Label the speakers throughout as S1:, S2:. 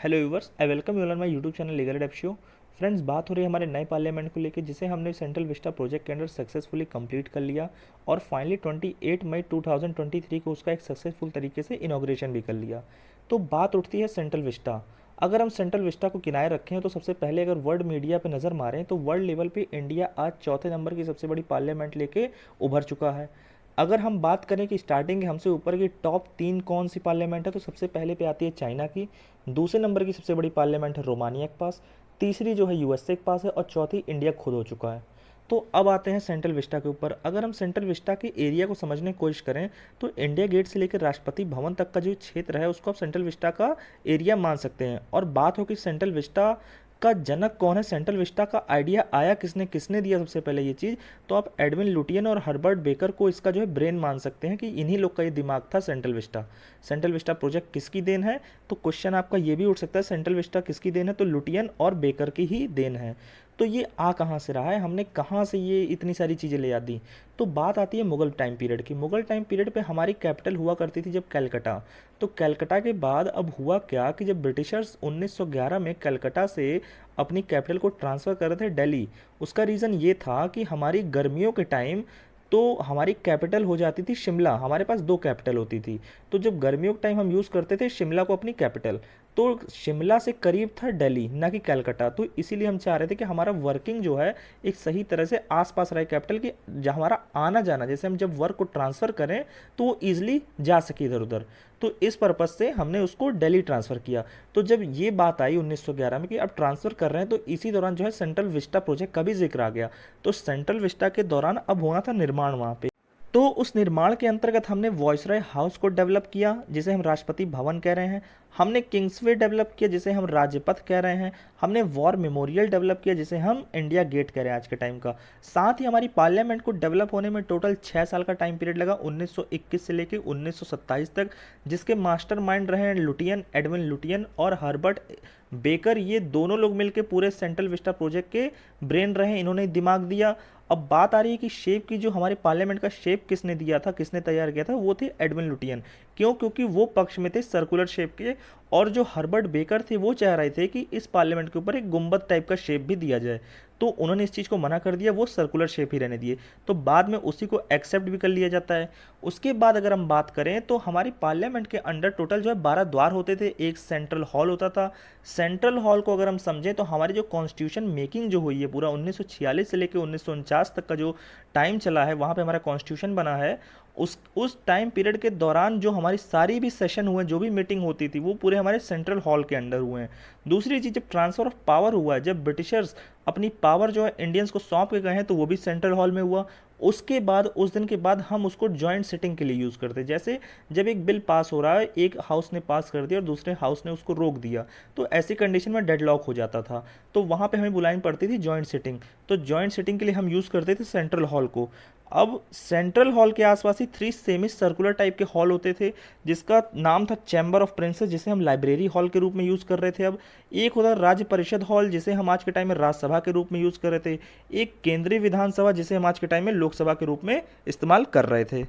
S1: Hello viewers, I welcome you on my YouTube channel legal aid show. Friends, बात हो रही है हमारे नए पार्लियामेंट को लेकर, जिसे हमने सेंट्रल विस्टा प्रोजेक्ट के अंडर सक्सेसफुली कंप्लीट कर लिया और फाइनली 28 मई 2023 को उसका एक सक्सेसफुल तरीके से इनॉग्रेशन भी कर लिया। तो बात उठती है सेंट्रल विस्टा। अगर हम सेंट्रल विस्टा को किनारे रखें तो सबसे पहले अगर वर्ल्ड मीडिया पे नज़र मारें तो वर्ल्ड लेवल पे इंडिया आज चौथे नंबर की सबसे बड़ी पार्लियामेंट लेके उभर चुका है। अगर हम बात करें कि स्टार्टिंग हमसे ऊपर की टॉप 3 कौन सी पार्लियामेंट है, तो सबसे पहले पे आती है चाइना की, दूसरे नंबर की सबसे बड़ी पार्लियामेंट है रोमानिया के पास, तीसरी जो है यूएसए के पास है और चौथी इंडिया खुद हो चुका है। तो अब आते हैं सेंट्रल विस्टा के ऊपर। अगर हम सेंट्रल विस्टा के एरिया को समझने की कोशिश करें तो इंडिया गेट से लेकर राष्ट्रपति भवन तक का जो क्षेत्र है उसको आप सेंट्रल विस्टा का एरिया मान सकते हैं। और बात हो कि सेंट्रल विस्टा का जनक कौन है, सेंट्रल विस्टा का आइडिया आया किसने, किसने दिया सबसे पहले ये चीज़, तो आप एडविन लुटियन और हर्बर्ट बेकर को इसका जो है ब्रेन मान सकते हैं कि इन्हीं लोग का ये दिमाग था central Vista. Central Vista project किसकी देन है, तो क्वेश्चन आपका ये भी उठ सकता है सेंट्रल विस्टा किसकी देन है, तो लुटियन और बेकर की ही देन है। तो ये आ कहाँ से रहा है, हमने कहाँ से ये इतनी सारी चीज़ें ले आ दी। तो बात आती है मुगल टाइम पीरियड की। मुगल टाइम पीरियड पे हमारी कैपिटल हुआ करती थी जब कलकत्ता। तो कलकत्ता के बाद अब हुआ क्या कि जब ब्रिटिशर्स 1911 में कलकत्ता से अपनी कैपिटल को ट्रांसफ़र कर रहे थे दिल्ली, उसका रीज़न ये था कि हमारी गर्मियों के टाइम तो हमारी कैपिटल हो जाती थी शिमला। हमारे पास दो कैपिटल होती थी, तो जब गर्मियों के टाइम हम यूज़ करते थे शिमला को अपनी कैपिटल, तो शिमला से करीब था दिल्ली ना कि कलकत्ता। तो इसीलिए हम चाह रहे थे कि हमारा वर्किंग जो है एक सही तरह से आसपास रहे कैपिटल की, जहाँ हमारा आना जाना, जैसे हम जब वर्क को ट्रांसफ़र करें तो वो ईजिली जा सके इधर उधर। तो इस पर्पज़ से हमने उसको दिल्ली ट्रांसफ़र किया। तो जब ये बात आई 1911 में कि अब ट्रांसफ़र कर रहे हैं, तो इसी दौरान जो है सेंट्रल विस्टा प्रोजेक्ट का भी जिक्र आ गया। तो सेंट्रल विस्टा के दौरान अब होना था निर्माण वहाँ पे। तो उस निर्माण के अंतर्गत हमने वॉइसरॉय हाउस को डेवलप किया, जिसे हम राष्ट्रपति भवन कह रहे हैं। हमने किंग्सवे डेवलप किया, जिसे हम राजपथ कह रहे हैं। हमने वॉर मेमोरियल डेवलप किया, जिसे हम इंडिया गेट कह रहे हैं आज के टाइम का। साथ ही हमारी पार्लियामेंट को डेवलप होने में टोटल 6 साल का टाइम पीरियड लगा, 1921 से लेकर 1927 तक, जिसके मास्टरमाइंड रहे हैं लुटियन, एडविन लुटियन और हर्बर्ट बेकर। ये दोनों लोग मिलकर पूरे सेंट्रल विस्टा प्रोजेक्ट के ब्रेन रहे, इन्होंने दिमाग दिया। अब बात आ रही है कि शेप की, जो हमारे पार्लियामेंट का शेप किसने दिया था, किसने तैयार किया था, वो थे एडविन लुटियन। क्यों? क्योंकि वो पक्ष में थे सर्कुलर शेप के, और जो हर्बर्ट बेकर थे वो चाह रहे थे कि इस पार्लियामेंट के ऊपर एक गुंबद टाइप का शेप भी दिया जाए। तो उन्होंने इस चीज़ को मना कर दिया, वो सर्कुलर शेप ही रहने दिए। तो बाद में उसी को एक्सेप्ट भी कर लिया जाता है। उसके बाद अगर हम बात करें तो हमारी पार्लियामेंट के अंडर टोटल जो है 12 द्वार होते थे, एक सेंट्रल हॉल होता था। सेंट्रल हॉल को अगर हम समझें तो हमारी जो कॉन्स्टिट्यूशन मेकिंग जो हुई है पूरा 1946 से लेकर 1949 तक का जो टाइम चला है, वहाँ पे हमारा कॉन्स्टिट्यूशन बना है। उस टाइम पीरियड के दौरान जो हमारी सारी भी सेशन हुए, जो भी मीटिंग होती थी, वो पूरे हमारे सेंट्रल हॉल के अंडर हुए हैं। दूसरी चीज़, जब ट्रांसफ़र ऑफ पावर हुआ है, जब ब्रिटिशर्स अपनी पावर जो है इंडियंस को सौंप के गए हैं, तो वो भी सेंट्रल हॉल में हुआ। उसके बाद उस दिन के बाद हम उसको जॉइंट सिटिंग के लिए यूज़ करते हैं। जैसे जब एक बिल पास हो रहा है, एक हाउस ने पास कर दिया और दूसरे हाउस ने उसको रोक दिया, तो ऐसी कंडीशन में डेडलॉक हो जाता था, तो वहाँ पे हमें बुलानी पड़ती थी जॉइंट सिटिंग। तो जॉइंट सिटिंग के लिए हम यूज़ करते थे सेंट्रल हॉल को। अब सेंट्रल हॉल के आसपास ही 3 सेमी सर्कुलर टाइप के हॉल होते थे, जिसका नाम था चैम्बर ऑफ प्रिंसेस, जिसे हम लाइब्रेरी हॉल के रूप में यूज़ कर रहे थे। अब एक होता राज्य परिषद हॉल, जिसे हम आज के टाइम में राज्यसभा के रूप में यूज़ कर रहे थे। एक केंद्रीय विधानसभा, जिसे हम आज के टाइम में लोकसभा के रूप में इस्तेमाल कर रहे थे।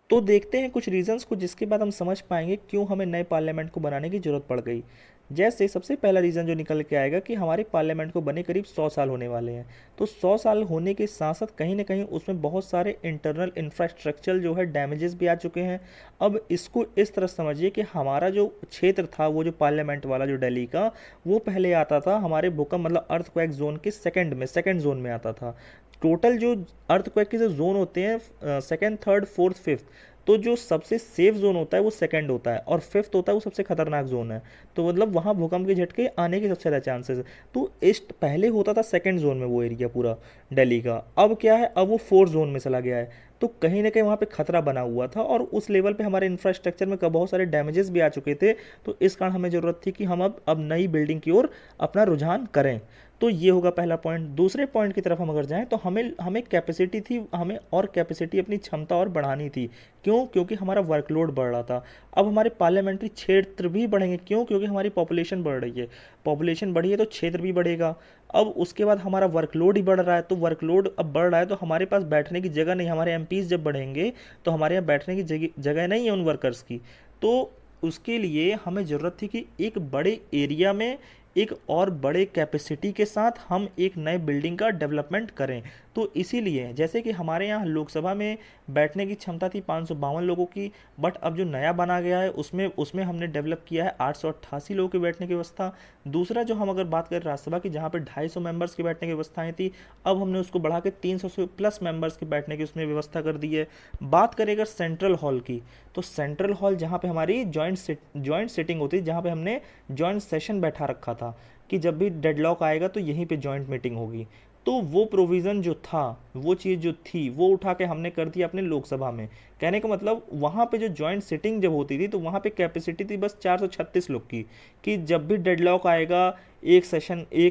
S1: तो देखते हैं कुछ रीजंस को, जिसके बाद हम समझ पाएंगे क्यों हमें नए पार्लियामेंट को बनाने की जरूरत पड़ गई। जैसे सबसे पहला रीज़न जो निकल के आएगा कि हमारे पार्लियामेंट को बने करीब 100 साल होने वाले हैं। तो 100 साल होने के साथ साथ कहीं ना कहीं उसमें बहुत सारे इंटरनल इंफ्रास्ट्रक्चर जो है डैमेजेस भी आ चुके हैं। अब इसको इस तरह समझिए कि हमारा जो क्षेत्र था, वो जो पार्लियामेंट वाला जो दिल्ली का, वो पहले आता था हमारे भूकंप मतलब अर्थक्वेक जोन के सेकंड जोन में आता था। टोटल जो अर्थक्वेक के जो जोन होते हैं, सेकंड, थर्ड, फोर्थ, फिफ्थ, तो जो सबसे सेफ जोन होता है वो सेकंड होता है, और फिफ्थ होता है वो सबसे खतरनाक जोन है। तो मतलब वहाँ भूकंप के झटके आने के सबसे ज़्यादा चांसेस है। तो इस पहले होता था सेकंड जोन में वो एरिया पूरा दिल्ली का, अब क्या है, अब वो फोर्थ जोन में चला गया है। तो कहीं ना कहीं वहाँ पे खतरा बना हुआ था, और उस लेवल पे हमारे इंफ्रास्ट्रक्चर में बहुत सारे डैमेजेस भी आ चुके थे। तो इस कारण हमें ज़रूरत थी कि हम अब नई बिल्डिंग की ओर अपना रुझान करें। तो ये होगा पहला पॉइंट। दूसरे पॉइंट की तरफ हम अगर जाएं तो हमें हमें कैपेसिटी थी, हमें और कैपेसिटी अपनी क्षमता और बढ़ानी थी। क्यों? क्योंकि हमारा वर्कलोड बढ़ रहा था। अब हमारे पार्लियामेंट्री क्षेत्र भी बढ़ेंगे। क्यों? क्योंकि हमारी पॉपुलेशन बढ़ रही है। पॉपुलेशन बढ़ी है तो क्षेत्र भी बढ़ेगा। अब उसके बाद हमारा वर्कलोड ही बढ़ रहा है, तो वर्कलोड अब बढ़ रहा है तो हमारे पास बैठने की जगह नहीं। हमारे एमपीज जब बढ़ेंगे तो हमारे यहाँ बैठने की जगह नहीं है उन वर्कर्स की। तो उसके लिए हमें ज़रूरत थी कि एक बड़े एरिया में एक और बड़े कैपेसिटी के साथ हम एक नए बिल्डिंग का डेवलपमेंट करें। तो इसीलिए जैसे कि हमारे यहाँ लोकसभा में बैठने की क्षमता थी 552 लोगों की, बट अब जो नया बना गया है उसमें उसमें हमने डेवलप किया है 888 लोगों के बैठने की व्यवस्था। दूसरा जो हम अगर बात करें राज्यसभा की, जहाँ पे 250 मेंबर्स की बैठने की व्यवस्थाएं थी, अब हमने उसको बढ़ा के 300 से प्लस मेंबर्स के बैठने की उसमें व्यवस्था कर दी है। बात करें अगर सेंट्रल हॉल की, तो सेंट्रल हॉल जहाँ पे हमारी जॉइंट सिटिंग होती है, जहाँ पे हमने जॉइंट सेशन बैठा रखा था कि जब भी डेडलॉक आएगा तो यहीं पे जॉइंट मीटिंग होगी, तो वो प्रोविज़न जो था, वो चीज़ जो थी, वो उठा के हमने कर दी अपने लोकसभा में। कहने का मतलब वहाँ पे जो जॉइंट सिटिंग जब होती थी तो वहाँ पे कैपेसिटी थी बस 436 लोग की, कि जब भी डेडलॉक आएगा एक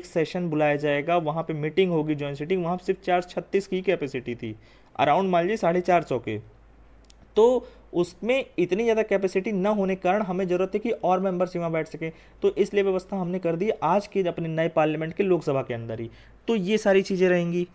S1: सेशन बुलाया जाएगा, वहाँ पे मीटिंग होगी जॉइंट सिटिंग, वहाँ पे सिर्फ 436 की कैपेसिटी थी, अराउंड मान लीजिए 450 के। तो उसमें इतनी ज़्यादा कैपेसिटी न होने के कारण हमें ज़रूरत है कि और मेंबर्स वहाँ बैठ सकें, तो इसलिए व्यवस्था हमने कर दी आज के अपने नए पार्लियामेंट के लोकसभा के अंदर ही। तो ये सारी चीज़ें रहेंगी।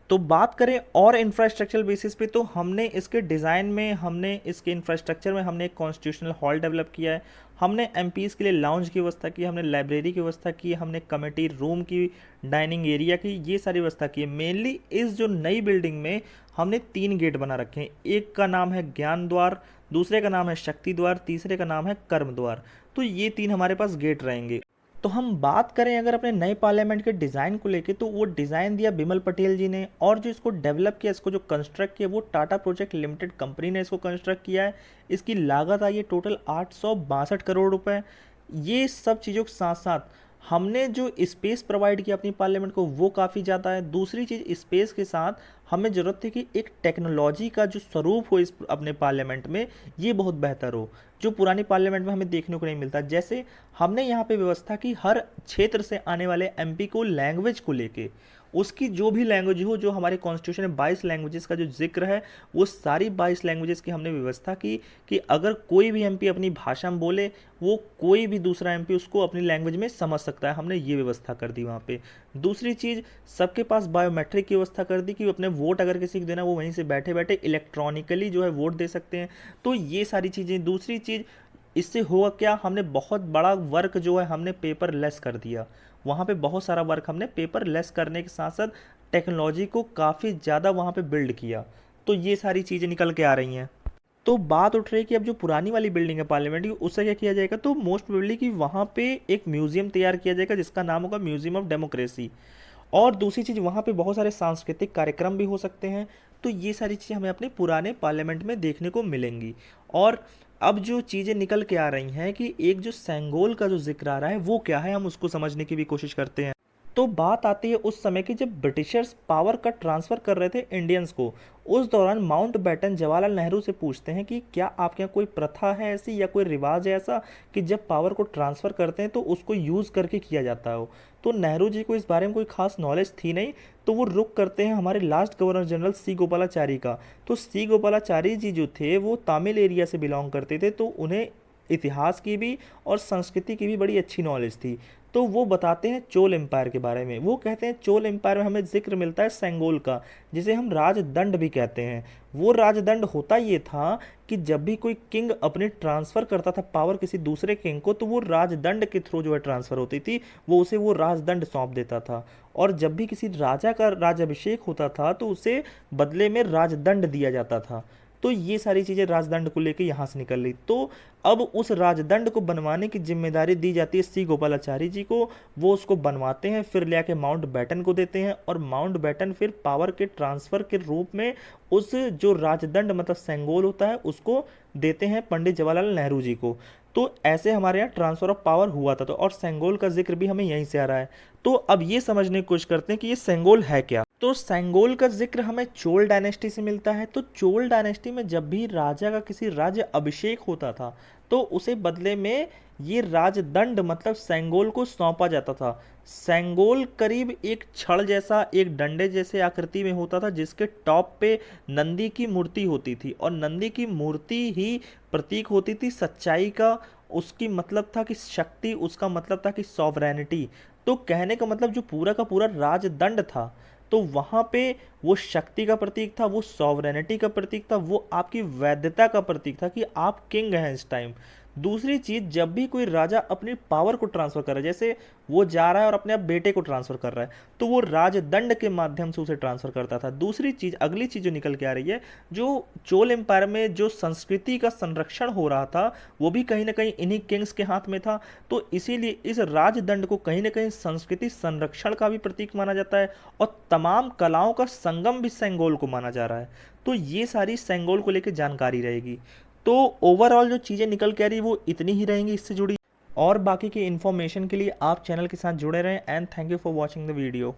S1: तो बात करें और इंफ्रास्ट्रक्चरल बेसिस पे, तो हमने इसके डिज़ाइन में, हमने इसके इंफ्रास्ट्रक्चर में हमने एक कॉन्स्टिट्यूशनल हॉल डेवलप किया है, हमने एमपीज़ के लिए लाउंज की व्यवस्था की, हमने लाइब्रेरी की व्यवस्था की, हमने कमेटी रूम की, डाइनिंग एरिया की, ये सारी व्यवस्था की है। मेनली इस जो नई बिल्डिंग में हमने 3 गेट बना रखे हैं। एक का नाम है ज्ञान द्वार, दूसरे का नाम है शक्ति द्वार, तीसरे का नाम है कर्म द्वार। तो ये 3 हमारे पास गेट रहेंगे। तो हम बात करें अगर अपने नए पार्लियामेंट के डिज़ाइन को लेके, तो वो डिज़ाइन दिया बिमल पटेल जी ने, और जो इसको डेवलप किया, इसको जो कंस्ट्रक्ट किया, वो टाटा प्रोजेक्ट लिमिटेड कंपनी ने इसको कंस्ट्रक्ट किया है। इसकी लागत आई है टोटल 862 करोड़ रुपए। ये सब चीज़ों के साथ साथ हमने जो स्पेस प्रोवाइड किया अपनी पार्लियामेंट को, वो काफ़ी ज़्यादा है। दूसरी चीज़, स्पेस के साथ हमें ज़रूरत थी कि एक टेक्नोलॉजी का जो स्वरूप हो इस अपने पार्लियामेंट में, ये बहुत बेहतर हो, जो पुरानी पार्लियामेंट में हमें देखने को नहीं मिलता। जैसे हमने यहाँ पे व्यवस्था की, हर क्षेत्र से आने वाले एमपी को लैंग्वेज को लेके, उसकी जो भी लैंग्वेज हो, जो हमारे कॉन्स्टिट्यूशन में 22 लैंग्वेजेस का जो जिक्र है, वो सारी 22 लैंग्वेजेस की हमने व्यवस्था की कि अगर कोई भी एमपी अपनी भाषा में बोले, वो कोई भी दूसरा एमपी उसको अपनी लैंग्वेज में समझ सकता है। हमने ये व्यवस्था कर दी वहाँ पे। दूसरी चीज़, सबके पास बायोमेट्रिक की व्यवस्था कर दी कि अपने वोट अगर किसी को देना, वो वहीं से बैठे बैठे इलेक्ट्रॉनिकली जो है वोट दे सकते हैं। तो ये सारी चीज़ें। दूसरी चीज़, इससे हुआ क्या, हमने बहुत बड़ा वर्क जो है हमने पेपर लेस कर दिया। वहाँ पे बहुत सारा वर्क हमने पेपर लेस करने के साथ साथ टेक्नोलॉजी को काफ़ी ज़्यादा वहाँ पे बिल्ड किया। तो ये सारी चीज़ें निकल के आ रही हैं। तो बात उठ रही है कि अब जो पुरानी वाली बिल्डिंग है पार्लियामेंट की, उससे क्या किया जाएगा, तो मोस्ट प्रोबेबली कि वहाँ पे एक म्यूज़ियम तैयार किया जाएगा जिसका नाम होगा म्यूज़ियम ऑफ डेमोक्रेसी। और दूसरी चीज़, वहाँ पे बहुत सारे सांस्कृतिक कार्यक्रम भी हो सकते हैं। तो ये सारी चीज़ें हमें अपने पुराने पार्लियामेंट में देखने को मिलेंगी। और अब जो चीज़ें निकल के आ रही हैं कि एक जो सेंगोल का जो जिक्र आ रहा है, वो क्या है, हम उसको समझने की भी कोशिश करते हैं। तो बात आती है उस समय की जब ब्रिटिशर्स पावर का ट्रांसफ़र कर रहे थे इंडियंस को। उस दौरान माउंट बैटन जवाहरलाल नेहरू से पूछते हैं कि क्या आपके यहाँ कोई प्रथा है ऐसी, या कोई रिवाज है ऐसा कि जब पावर को ट्रांसफ़र करते हैं तो उसको यूज़ करके किया जाता हो। तो नेहरू जी को इस बारे में कोई खास नॉलेज थी नहीं, तो वो रुक करते हैं हमारे लास्ट गवर्नर जनरल सी गोपालाचारी का। तो सी गोपालाचारी जी जो थे, वो तमिल एरिया से बिलोंग करते थे, तो उन्हें इतिहास की भी और संस्कृति की भी बड़ी अच्छी नॉलेज थी। तो वो बताते हैं चोल एम्पायर के बारे में। वो कहते हैं चोल एम्पायर में हमें जिक्र मिलता है सेंगोल का, जिसे हम राजदंड भी कहते हैं। वो राजदंड होता ये था कि जब भी कोई किंग अपने ट्रांसफ़र करता था पावर किसी दूसरे किंग को, तो वो राजदंड के थ्रू जो है ट्रांसफ़र होती थी, वो उसे वो राजदंड सौंप देता था। और जब भी किसी राजा का राज्याभिषेक होता था तो उसे बदले में राजदंड दिया जाता था। तो ये सारी चीज़ें राजदंड को लेके यहाँ से निकल रही। तो अब उस राजदंड को बनवाने की जिम्मेदारी दी जाती है सी गोपालाचारी जी को। वो उसको बनवाते हैं, फिर ले आके माउंट बैटन को देते हैं, और माउंट बैटन फिर पावर के ट्रांसफ़र के रूप में उस जो राजदंड मतलब सेंगोल होता है उसको देते हैं पंडित जवाहरलाल नेहरू जी को। तो ऐसे हमारे यहाँ ट्रांसफ़र ऑफ पावर हुआ था। तो और सेंगोल का जिक्र भी हमें यहीं से आ रहा है। तो अब ये समझने की कोशिश करते हैं कि ये सेंगोल है क्या। तो सेंगोल का जिक्र हमें चोल डायनेस्टी से मिलता है। तो चोल डायनेस्टी में जब भी राजा का किसी राज्य अभिषेक होता था, तो उसे बदले में ये राजदंड मतलब सेंगोल को सौंपा जाता था। सेंगोल करीब एक छड़ जैसा, एक डंडे जैसे आकृति में होता था, जिसके टॉप पे नंदी की मूर्ति होती थी, और नंदी की मूर्ति ही प्रतीक होती थी सच्चाई का। उसकी मतलब था कि शक्ति, उसका मतलब था कि सॉवरेनिटी। तो कहने का मतलब जो पूरा का पूरा राजदंड था, तो वहाँ पे वो शक्ति का प्रतीक था, वो सॉवरेनिटी का प्रतीक था, वो आपकी वैधता का प्रतीक था कि आप किंग हैं इस टाइम। दूसरी चीज़, जब भी कोई राजा अपनी पावर को ट्रांसफ़र कर रहा है, जैसे वो जा रहा है और अपने आप बेटे को ट्रांसफ़र कर रहा है, तो वो राजदंड के माध्यम से उसे ट्रांसफ़र करता था। दूसरी चीज़, अगली चीज़ जो निकल के आ रही है, जो चोल एम्पायर में जो संस्कृति का संरक्षण हो रहा था, वो भी कहीं न कहीं इन्हीं किंग्स के हाथ में था। तो इसीलिए इस राजदंड को कहीं न कहीं संस्कृति संरक्षण का भी प्रतीक माना जाता है और तमाम कलाओं का संगम भी सेंगोल को माना जा रहा है। तो ये सारी सेंगोल को लेके जानकारी रहेगी। तो ओवरऑल जो चीज़ें निकल के आ रही वो इतनी ही रहेंगी इससे जुड़ी, और बाकी की इन्फॉर्मेशन के लिए आप चैनल के साथ जुड़े रहें। And thank you for watching the video.